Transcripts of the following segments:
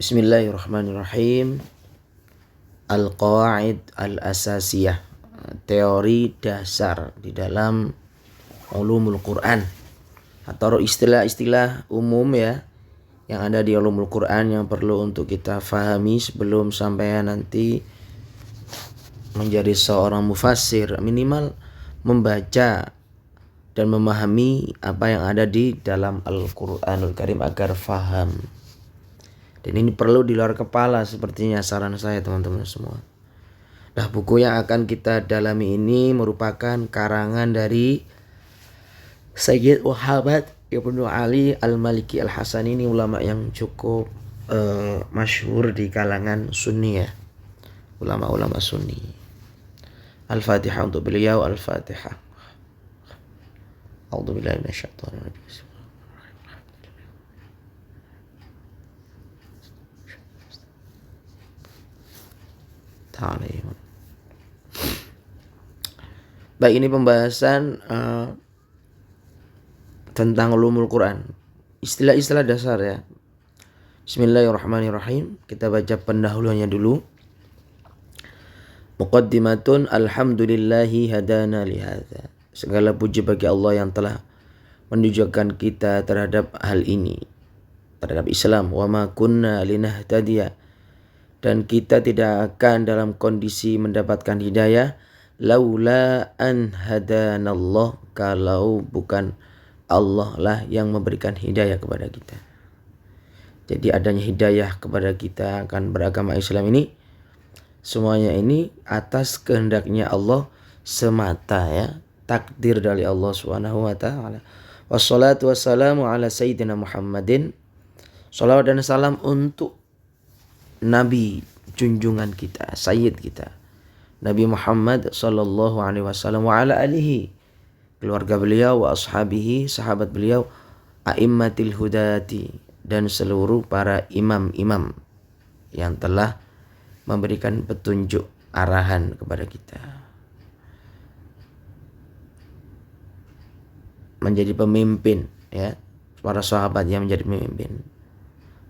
Bismillahirrahmanirrahim. Al-Qawaid Al-Asasiyah, teori dasar di dalam ulumul Quran atau istilah-istilah umum ya yang ada di ulumul Quran yang perlu untuk kita fahami sebelum sampai nanti menjadi seorang mufassir, minimal membaca dan memahami apa yang ada di dalam Al-Quranul Karim agar faham. Dan ini perlu di luar kepala sepertinya saran saya teman-teman semua. Nah, buku yang akan kita dalami ini merupakan karangan dari Sayyid Muhammad Ibnu Ali Al-Maliki Al-Hasani. Ini ulama yang cukup masyhur di kalangan Sunni ya. Ulama-ulama Sunni. Al-Fatihah untuk beliau, Al-Fatihah. A'udzubillahi minasyaitonir rajim. Baik, ini pembahasan tentang ulumul Quran, istilah-istilah dasar ya. Bismillahirrahmanirrahim. Kita baca pendahuluannya dulu. Muqaddimatun alhamdulillahi hadana lihadza. Segala puji bagi Allah yang telah menunjukkan kita terhadap hal ini, terhadap Islam. Wa ma kunna linahtadiya, dan kita tidak akan dalam kondisi mendapatkan hidayah laula an hadanallah, kalau bukan Allah lah yang memberikan hidayah kepada kita. Jadi adanya hidayah kepada kita akan beragama Islam ini, semuanya ini atas kehendaknya Allah semata ya, takdir dari Allah Subhanahu wa taala. Wassalatu wassalamu ala sayyidina Muhammadin. Salawat dan salam untuk Nabi junjungan kita, Sayyid kita, Nabi Muhammad sallallahu alaihi wasallam, wa ala alihi, keluarga beliau, wa ashabihi, sahabat beliau, a'immatil hudati, dan seluruh para imam-imam yang telah memberikan petunjuk arahan kepada kita menjadi pemimpin ya, para sahabat yang menjadi pemimpin.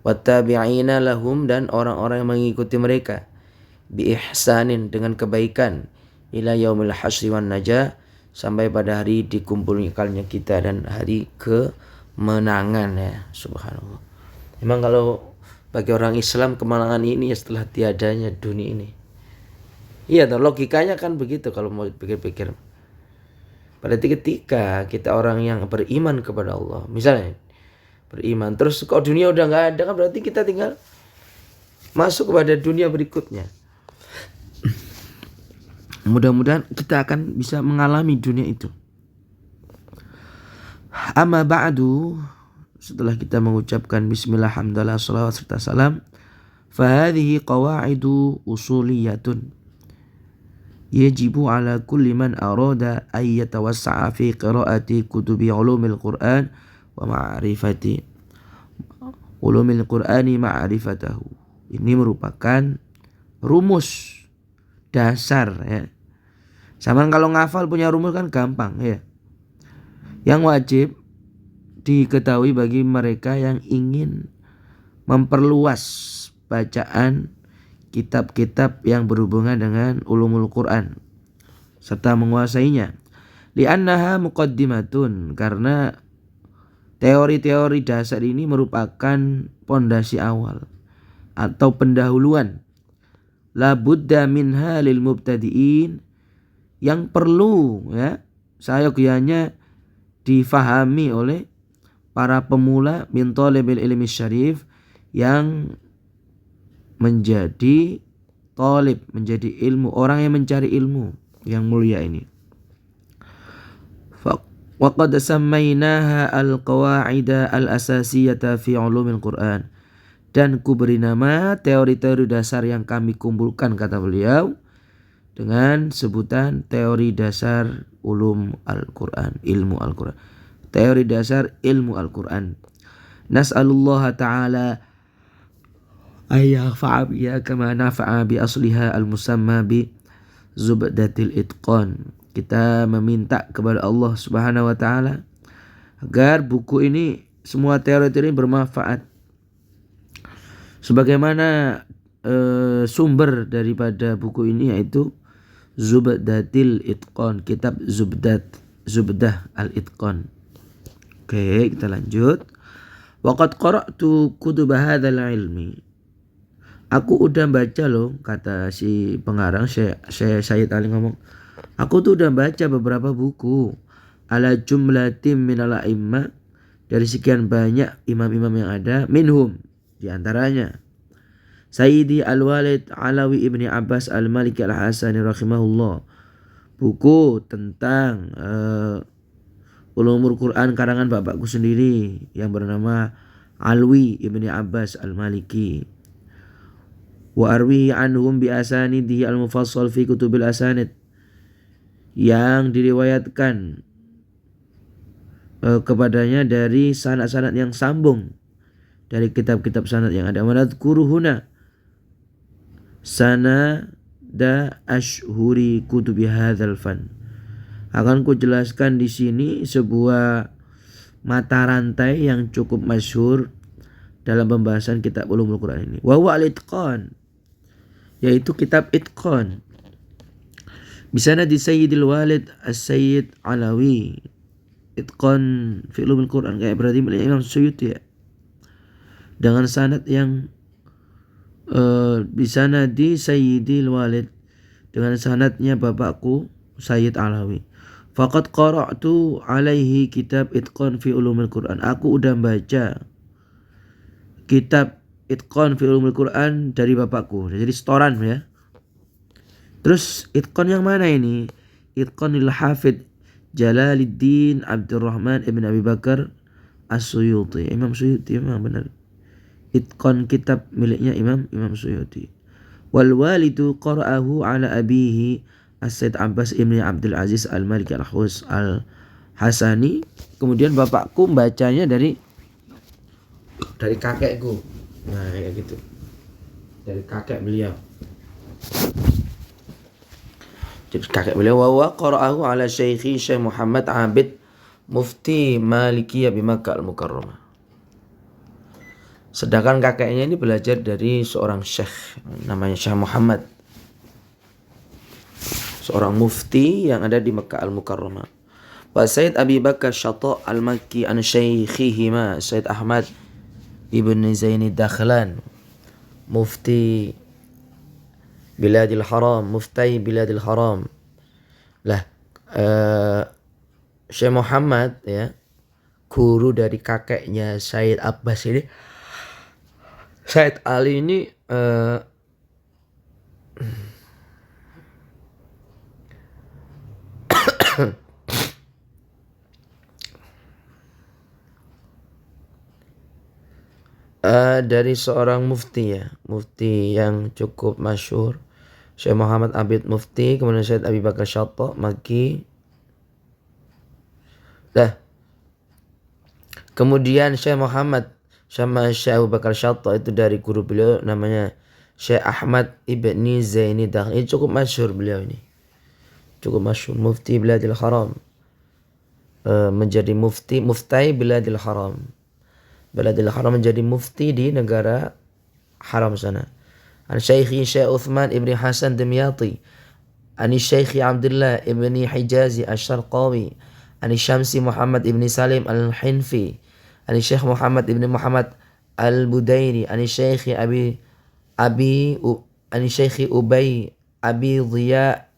Wattabi'ina lahum, dan orang-orang yang mengikuti mereka, bi ihsanin, dengan kebaikan, ila yaumil hasri wan najah, sampai pada hari dikumpulkannya kita dan hari kemenangan ya. Subhanallah. Memang kalau bagi orang Islam kemenangan ini ya setelah tiadanya dunia ini. Iya, logikanya kan begitu kalau mau pikir-pikir. Berarti ketika kita orang yang beriman kepada Allah, misalnya beriman, terus kalau dunia udah nggak ada kan berarti kita tinggal masuk kepada dunia berikutnya. Mudah-mudahan kita akan bisa mengalami dunia itu. Amma ba'du, setelah kita mengucapkan bismillah, hamdalah, salawat serta salam, fahadhihi qawaidu usuliyatun yajibu ala kulli man arada ay yatawassa'a fi qiraati kutubi ulumil Qur'an wa ma'rifati ulumil Qur'ani ma'rifatahu. Ini merupakan rumus dasar ya. Sama kalau ngafal punya rumus kan gampang ya. Yang wajib diketahui bagi mereka yang ingin memperluas bacaan kitab-kitab yang berhubungan dengan ulumul Quran serta menguasainya. Li'annaha muqaddimatun, karena teori-teori dasar ini merupakan pondasi awal atau pendahuluan. La budda minha lil mubtadi'in, yang perlu ya sayogyanya difahami oleh para pemula min thalibil ilmi syarif, yang menjadi talib, menjadi ilmu, orang yang mencari ilmu yang mulia ini. Waqad sammaynaha al-qawa'ida al-asasiyata fi ulumil Qur'an, dan ku beri nama teori-teori dasar yang kami kumpulkan, kata beliau, dengan sebutan teori dasar ulum Al-Quran, ilmu Al-Quran, teori dasar ilmu Al-Quran. Nas'alullah ta'ala ayyafa'a biha kama nafa'a bi asliha al-musamma bi zubdatil itqan. Kita meminta kepada Allah Subhanahu wa taala agar buku ini, semua teori-teori bermanfaat Sebagaimana sumber daripada buku ini yaitu Zubdatil Itqan, kitab Zubdah al-Itqan. Oke, kita lanjut. Waqad qara'tu kutub hadzal ilmi. Aku udah baca loh, kata si pengarang Sayyid Ali ngomong. Aku tuh udah baca beberapa buku ala jumlatim minal a'immah, dari sekian banyak imam-imam yang ada, minhum, di antaranya Sayyidi Al-Walid Alawi Ibni Abbas Al-Maliki Al-Hasani rahimahullah, buku tentang Ulumul Quran karangan bapakku sendiri yang bernama Alwi Ibni Abbas Al-Maliki. Wa arwi anhum bi asanidihi al-mufassal fi kutubil asanid, yang diriwayatkan kepadanya dari sanad-sanad yang sambung dari kitab-kitab sanad yang ada. Manadkuruhuna sanada ashhuri kutubi hadzal fan. Akan ku jelaskan di sini sebuah mata rantai yang cukup masyhur dalam pembahasan kitab Ulumul Quran ini. Wa huwa al-Itqan, yaitu kitab Itqan. Bisana di Sayyidil Walid As-Sayyid Alawi. Itqan fi Ulumul Quran, kayak berarti milik Imam Suyuti ya. Dengan sanad yang bisana di Sayyidil Walid, dengan sanadnya bapakku Sayyid Alawi. Faqad qara'tu alaihi kitab Itqan fi Ulumul Quran. Aku udah baca kitab Itqan fi Ulumul Quran dari bapakku. Jadi setoran ya. Terus Itqan yang mana ini? Itqanil Hafidh Jalaluddin Abdurrahman Ibn Abi Bakar As-Suyuti. Imam Suyuti memang benar. Itqan kitab miliknya Imam Suyuti. Wal walidu qara'ahu ala abihi As-Said Abbas Ibn Abdul Aziz Al-Maliki Al-Khus Al-Hasani. Kemudian bapakku bacanya dari kakekku. Nah kayak gitu, dari kakek beliau. Jadi kakek beliau wa qara'ahu ala Syekh Muhammad Abid Mufti Malikiyah di Makkah Al-Mukarramah. Sedangkan kakeknya ini belajar dari seorang syekh namanya Syekh Muhammad, seorang mufti yang ada di Makkah Al-Mukarramah. Wa Sayyid Abi Bakar Syata' Al-Makki an Syekhihima Sayyid Ahmad Ibn Zaini Dakhlan, mufti Biladil Haram, mufti Biladil Haram. Lah, Syekh Muhammad ya, guru dari kakeknya Sayyid Abbas ini, Sayyid Ali ini dari seorang mufti ya, mufti yang cukup masyhur, Syekh Muhammad Abid Mufti, kemudian Syekh Abi Bakar Syata' Makki. Nah, kemudian Syekh Muhammad sama Syekh Abu Bakar Syata' itu dari guru beliau namanya Syekh Ahmad Ibni Zaini Dakhlan. Ini cukup masyhur beliau ini. Cukup masyhur, mufti Biladil Haram. Menjadi mufti Biladil Haram. Biladil Haram menjadi mufti di negara haram sana. An Syekhi Syekh Uthman Ibni Hasan Dimyati. An Syekhi Abdullah Ibni Hijazi Asy-Syarqawi. An Syamsi Muhammad Ibni Salim Al-Hinfi. An Syekh Muhammad Ibni Muhammad Al-Budairi. An Syekhi An Syekhi Ubay Abi Dhiya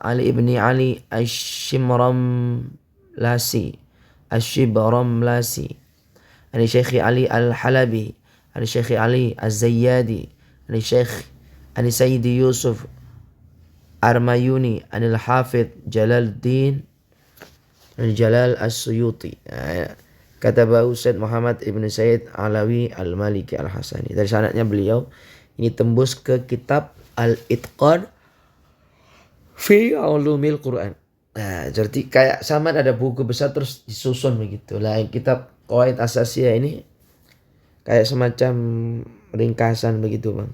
Ali Ibni Ali Ash-Shibramlasi. An Syekhi Ali Al-Halabi. An Syekhi Ali Az-Zayyadi. An Sayyidi Yusuf Armayuni. An Al-Hafidh Jalaluddin Jalal As-Suyuti. Kata Bahu Said Muhammad Ibn Sayyid Alawi Al-Maliki Al-Hasani. Dari sanadnya beliau ini tembus ke kitab Al-Itqan fi Ulumil Quran. Nah, jadi kayak sama ada buku besar terus disusun begitu. Lah kitab Qawaid Asasiyah ini kayak semacam ringkasan begitu, Bang.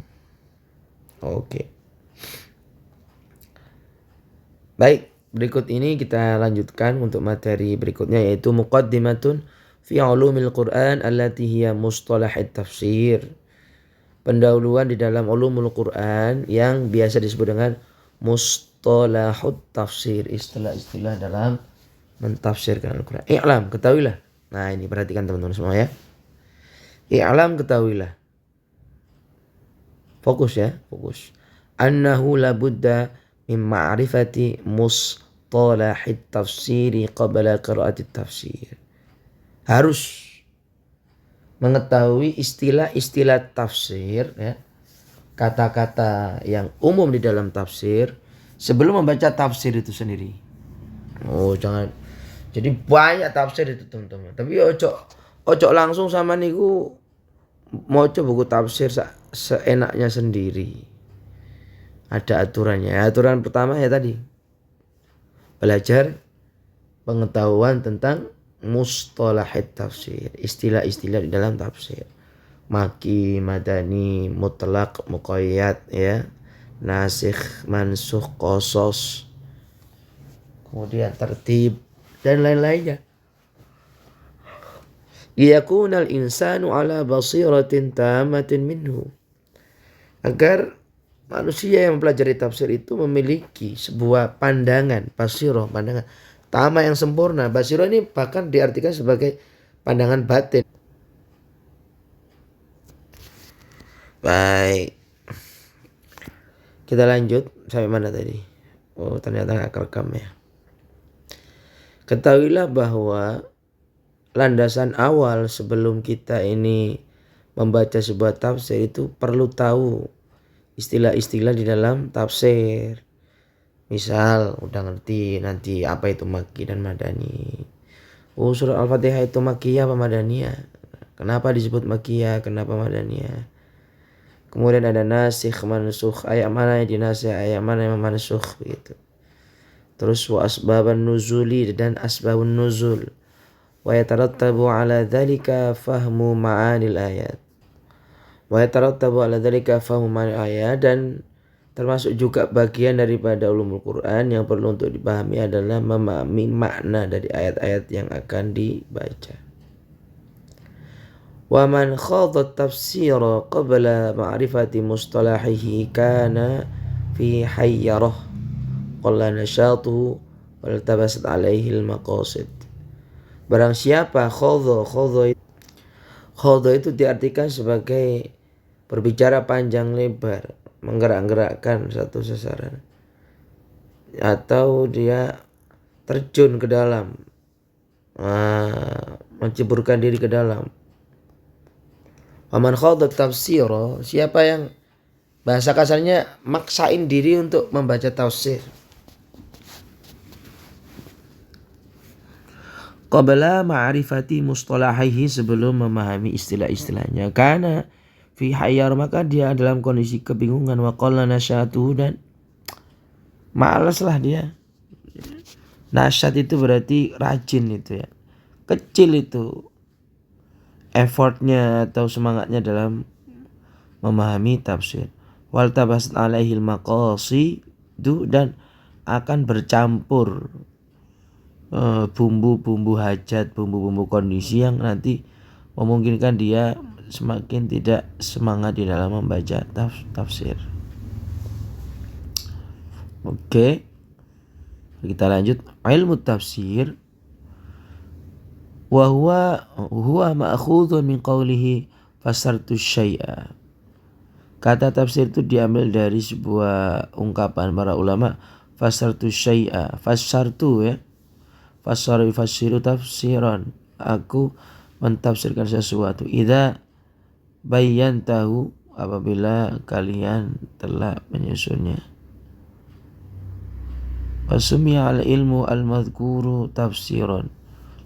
Oke. Baik, berikut ini kita lanjutkan untuk materi berikutnya, yaitu Muqaddimatun fi Ulumil Quran allati hiya mustalah at-tafsir. pendahuluan di dalam ulumul Quran yang biasa disebut dengan mustalahut tafsir, istilah-istilah dalam mentafsirkan Al-Quran. I'lam, ketahuilah. Nah ini perhatikan teman-teman semua ya. I'lam, ketahuilah. Fokus ya, fokus. Annahu labudda min ma'rifati mustalahit tafsiri qabla qira'ati tafsir. Harus mengetahui istilah-istilah tafsir ya, kata-kata yang umum di dalam tafsir sebelum membaca tafsir itu sendiri. Oh jangan, jadi banyak tafsir itu teman-teman. Tapi ojo langsung sama niku mau coba buku tafsir seenaknya sendiri. Ada aturannya. Aturan pertama ya tadi, belajar pengetahuan tentang mustalahit tafsir, istilah-istilah di dalam tafsir. Maki, madani, mutlak, muqayyad ya, nasikh, mansukh, qasas, kemudian tertib dan lain-lainnya. Liyakunal insanu ala basiratin tamatin minhu. Agar manusia yang mempelajari tafsir itu memiliki sebuah pandangan, basirah, pandangan tama yang sempurna. Basirah ini bahkan diartikan sebagai pandangan batin. Baik, kita lanjut sampai mana tadi? Oh ternyata nggak kerekam ya. Ketahuilah bahwa landasan awal sebelum kita ini membaca sebuah tafsir itu perlu tahu istilah-istilah di dalam tafsir. Misal udah ngerti nanti apa itu Makki dan Madani. Oh surah Al-Fatihah itu Makkiyah apa Madaniyah? Kenapa disebut Makkiyah? Kenapa Madaniyah? Kemudian ada nasikh, mansukh, ayat mana yang dinasikh, ayat mana yang mansukh begitu. Terus wa asbaban nuzuli dan asbabun nuzul. Wa yatarattabu ala dzalika fahmu ma'anil ayat. Wa yatarattabu ala dzalika fahmu ma'anil ayat, dan termasuk juga bagian daripada ulumul Quran yang perlu untuk dipahami adalah memahami makna dari ayat-ayat yang akan dibaca. Wa man khadha tafsira qabla ma'rifati mustalahihi kana fi hayyarah qalla nasyatuhu wal tabasat alaihi al-maqasid. Barang siapa khadha itu diartikan sebagai berbicara panjang lebar, menggerak-gerakkan satu sasaran, atau dia terjun ke dalam, menceburkan diri ke dalam. Waman khadha tafsira, siapa yang bahasa kasarnya maksain diri untuk membaca tafsir qabla ma'rifati mustalahihi, sebelum memahami istilah-istilahnya, karena fi hayyar, maka dia dalam kondisi kebingungan, wa qalla nasyatuhu, dan malaslah dia. Nasyat itu berarti rajin itu ya, kecil itu effortnya atau semangatnya dalam memahami tafsir. Wal tabasat alaihil maqasidu, dan akan bercampur bumbu-bumbu hajat, bumbu-bumbu kondisi yang nanti memungkinkan dia semakin tidak semangat di dalam membaca tafsir. Oke, kita lanjut. Ilmu tafsir wa huwa ma'khudun min qawlihi fasartu syai'a. Kata tafsir itu diambil dari sebuah ungkapan para ulama, fasartu syai'a. Fasartu ya, fasar yufassiru tafsiran, aku mentafsirkan sesuatu. Idza bayyantahu, apabila kalian telah menyusunnya. Wasumya al ilmu al madhkuru tafsiran.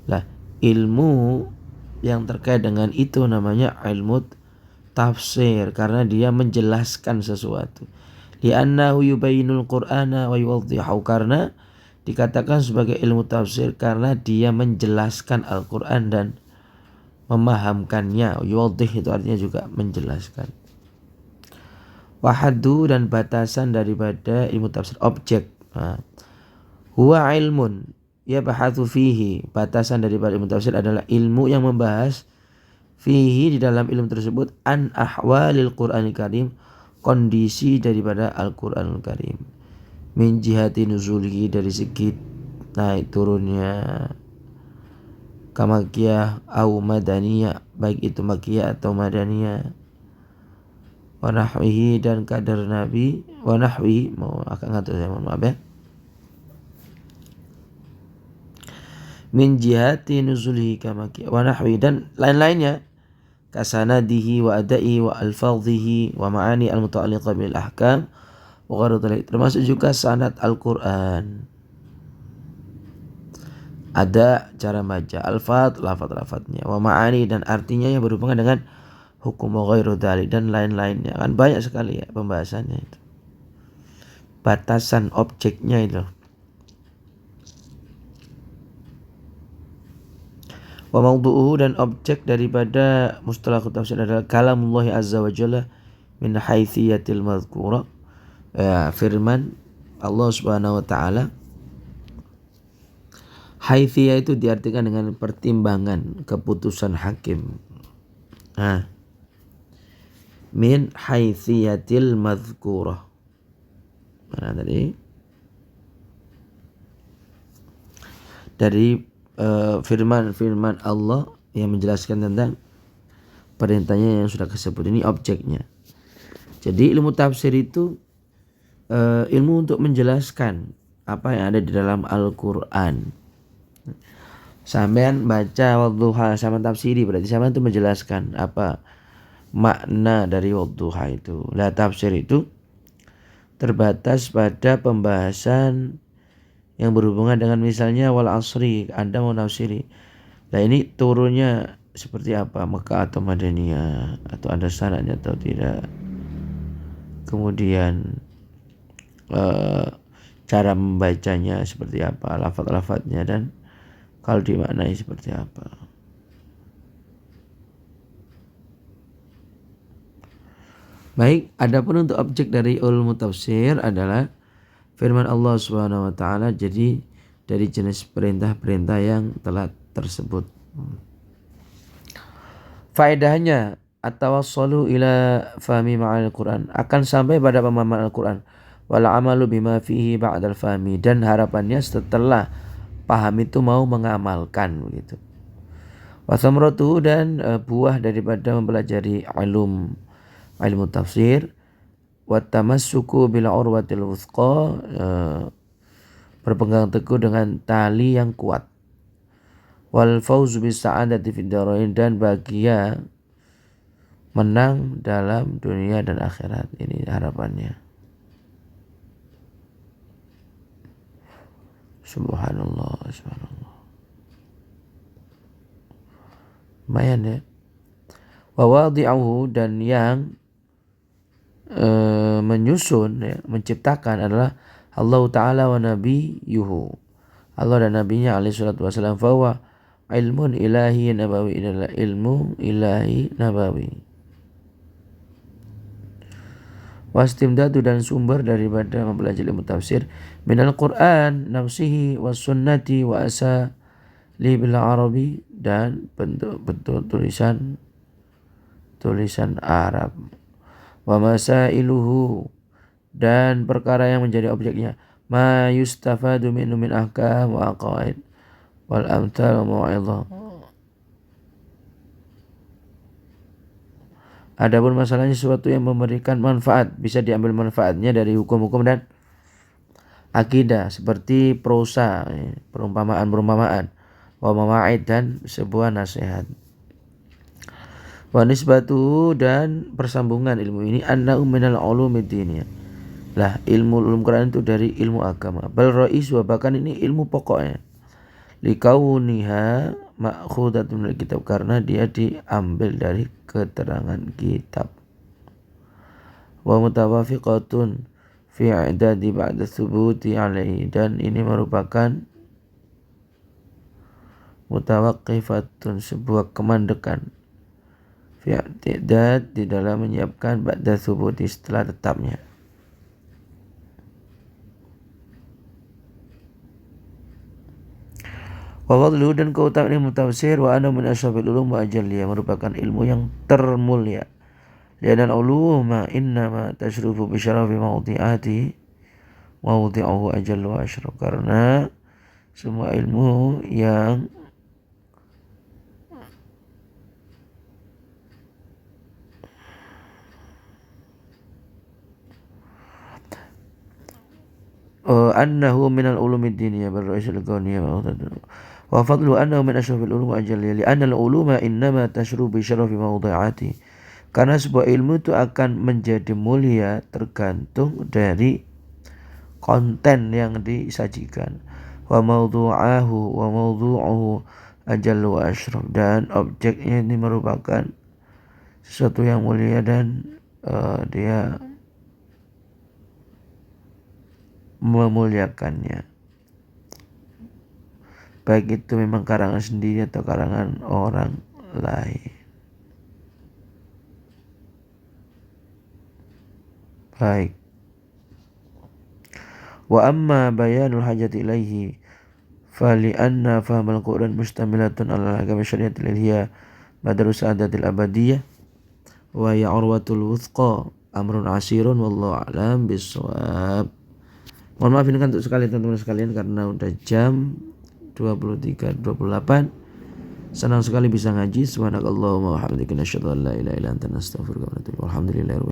Lah, ilmu yang terkait dengan itu namanya ilmu tafsir, karena dia menjelaskan sesuatu. Li'annahu yubayyinul qur'ana wa yuwaddihu, karena dikatakan sebagai ilmu tafsir karena dia menjelaskan Al-Quran dan memahamkannya. Yuwaddih itu artinya juga menjelaskan. Wahadu, dan batasan daripada ilmu tafsir, objek. Huwa ilmun yabhathu fihi, batasan daripada ilmu tafsir adalah ilmu yang membahas fihi di dalam ilmu tersebut an ahwalil Qur'anil Karim, kondisi daripada Al-Qur'anul Karim, min jihati nuzulihi dari segi naik turunnya, kamakiyah au madaniyah, baik itu makiyah atau madaniyah, wa nahwihi dan kadar Nabi, wa nahwi mau akan ngatur saya mohon maaf ya, min jihati nuzulihi kamakiyah wa nahwi dan lain-lainnya, kasanadihi wa adaihi wa alfadhihi wa ma'ani al-muta'alliqah bil ahkam wa ghairu dzalik, termasuk juga sanad Al-Qur'an, ada cara baca alfaz, lafaz-lafaznya, wa ma'ani dan artinya yang berhubungan dengan hukum wa ghairu dzalik dan lain-lainnya. Kan banyak sekali ya pembahasannya itu. Batasan objeknya itu. Wa mawdu'uhu dan objek daripada mustalah tafsir adalah kalamullah azza wa jalla min haithiyatil madhkura, firman Allah Subhanahu wa taala. Haithiyah itu diartikan dengan pertimbangan, keputusan hakim. Min haithiyatil madhkurah. Mana tadi? Dari firman Allah yang menjelaskan tentang perintahnya yang sudah disebut. Ini objeknya. Jadi ilmu tafsir itu ilmu untuk menjelaskan apa yang ada di dalam Al-Quran. Sampean baca wadduha sama tafsiri, berarti sampean itu menjelaskan apa makna dari wadduha itu. Lah tafsir itu terbatas pada pembahasan yang berhubungan dengan misalnya wal asri, Anda mau nafsiri. Nah ini turunnya seperti apa, Mekah atau Madaniyah, atau ada syaratnya atau tidak. Kemudian cara membacanya seperti apa, lafaz-lafaznya, dan kalau dimaknai seperti apa. Baik, adapun untuk objek dari ilmu tafsir adalah firman Allah Subhanahu wa taala, jadi dari jenis perintah-perintah yang telah tersebut. Faedahnya at-tawassalu ila fahmi ma'anil Quran, akan sampai pada pemahaman Al-Quran, wal amalu bima fihi ba'dal fahmi, dan harapannya setelah paham itu mau mengamalkan begitu. Wa thamratuhu, dan buah daripada mempelajari ilmu tafsir, wa tamassuku bil urwatil wuthqa, berpegang teguh dengan tali yang kuat, wal fauzu bis sa'adati fid dharain, dan bahagia menang dalam dunia dan akhirat. Ini harapannya. Subhanallah, subhanallah. Lumayan ya. Wa wadi'uhu, dan yang menyusun ya, menciptakan adalah Allah Ta'ala wa nabiyuhu, Allah dan nabinya alaihi salatu wasallam. Fahuwa ilmun ilahi nabawi, adalah ilmu ilahi nabawi. Wastimdadu, dan sumber daripada mempelajari ilmu tafsir minal Quran nafsihi was sunnati wa asali bil arabi, dan bentuk tulisan Arab, wa masailuhu, dan perkara yang menjadi objeknya, ma yustafadu minhu min ahkam wa aqaid wal amthal wa mau'izah. Adapun masalahnya sesuatu yang memberikan manfaat, bisa diambil manfaatnya dari hukum-hukum dan akidah, seperti prosa, perumpamaan, wa mawa'id, dan sebuah nasihat. Wa nisbatu, dan persambungan ilmu ini, annahu minal ulumid diniyah, lah ilmu Quran itu dari ilmu agama, bal ra'is, bahkan ini ilmu pokoknya, likauniha ma'khudatun minal kitab, karena dia diambil dari keterangan kitab, wa mutawafiqatun fi i'dadi ba'da thubuti alaihi, dan ini merupakan mutawaqqifatun, sebuah kemandekan, fi i'dad, di dalam menyiapkan ba'da thubuti, setelah tetapnya. Wa fadluhu dan keutamaan ilmu tafsir wa anna min asyrafil ulum wa ajalliya, merupakan ilmu yang termulia. Lianal uluma innama tashrufu bi syarafi mawdi'uhu ajal wa asyraf, karena semua ilmu yang annahu minal ulumid diniyah bal ra'isul kauniyah wa fadlu annahu min asyrafil ulum wa ajalliya li'anna al-uluma innama tashrufu bi syarafi mawdi'ati, karena sebuah ilmu itu akan menjadi mulia tergantung dari konten yang disajikan. Wa mawdu'uhu ajallu wa asyraf, dan objeknya ini merupakan sesuatu yang mulia dan dia memuliakannya, baik itu memang karangan sendiri atau karangan orang lain. Baik. Wa amma bayanul hajati ilaihi fali anna fahmal Qur'an mustamilatun ala al-ahkam syariatil ilahiyah madarus sa'adatil abadiyah wa ya urwatul wuthqa amrun asirun wallahu a'lam bissawab. Mohon maaf ini kan untuk sekalian teman-teman sekalian karena udah jam 23.28. Senang sekali bisa ngaji. Subhanakallahumma wa bihamdika, asyhadu an la ilaha illa anta, astaghfiruka wa atubu ilaik. Alhamdulillah.